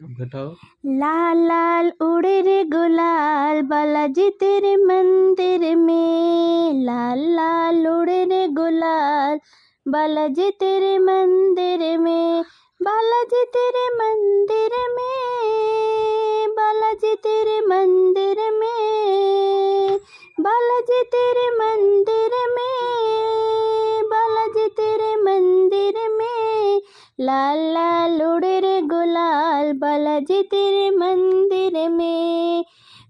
बताओ। लाल लाल उड़े रे गुलाल बालाजी तेरे मंदिर में, लाल लाल उड़े रे गुलाल बालाजी तेरे मंदिर में, बालाजी तेरे मंदिर में, बालाजी तेरे मंदिर में, बालाजी तेरे मंदिर में, बालाजी तेरे मंदिर में, लाल लाल उड़े रे गुलाल बालाजी तेरे मंदिर में।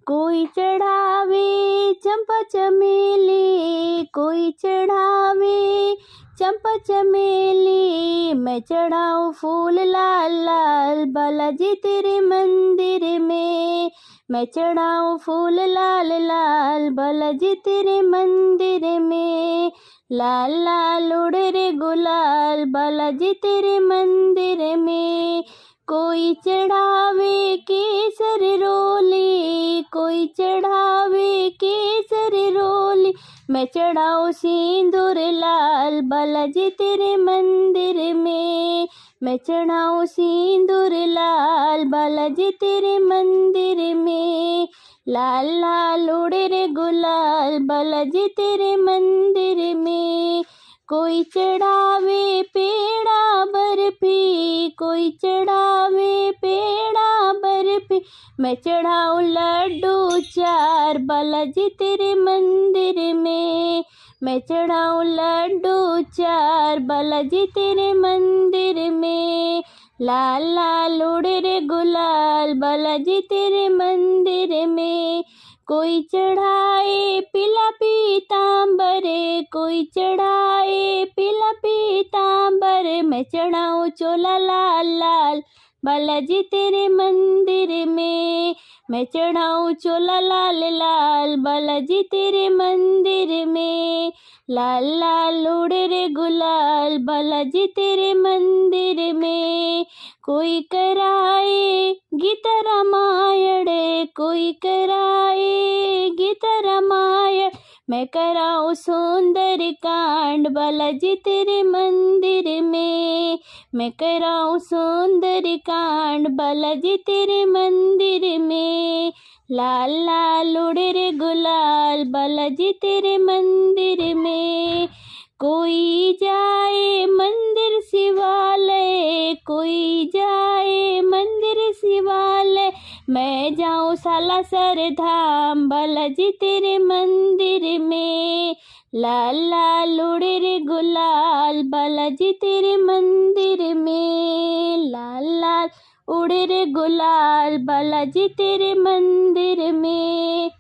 कोई चढ़ावे चंपा चमेली, कोई चढ़ावे चंपा चमेली, मैं चढ़ाऊं फूल लाल लाल बालाजी तेरे मंदिर में, मैं चढ़ाऊं फूल लाल लाल बालाजी तेरे मंदिर में, लाल लाल उड़े रे गुलाल बालाजी तेरे मंदिर में। कोई चढ़ावे केसर रोली, कोई चढ़ावे केसर रोली, मैं चढ़ाऊं सिंदूर लाल बालाजी तेरे मंदिर में, मैं चढ़ाऊं सिंदूर लाल बालाजी तेरे मंदिर में, लाल लाल उड़े रे गुलाल बालाजी तेरे मंदिर में। कोई चढ़ावे पेड़ा बर्फी, कोई चढ़ावे पेड़ा बर्फी, मैं चढ़ाऊं लड्डू चार बालाजी तेरे मंदिर में, मैं चढ़ाऊं लड्डू चार बालाजी तेरे मंदिर में, लाल लाल उड़े रे गुलाल बालाजी तेरे मंदिर में। कोई चढ़ाए पीला पीतांबर, कोई चढ़ाए पीला पीतांबर, मैं चढ़ाऊं चोला लाल लाल बालाजी तेरे मंदिर में, मैं चढ़ाऊं चोला लाल लाल बालाजी तेरे मंदिर में, लाल लाल उड़े रे गुलाल बालाजी तेरे मंदिर में। कोई कराए गीता रामायण, कोई कराए गीता रामायण, मैं कराऊं सुंदर कांड बालाजी तेरे मंदिर में, मैं कराऊं सुंदर कांड बालाजी तेरे मंदिर में, लाल लाल उड़े रे गुलाल बालाजी तेरे मंदिर में। कोई जाए मंदिर शिवालय, कोई जाए मंदिर शिवालय, मैं जाऊं सालासर धाम बालाजी तेरे मंदिर में, लाल लाल उड़े रे गुलाल बालाजी तेरे मंदिर में, लाल लाल उड़े रे गुलाल बालाजी तेरे मंदिर में।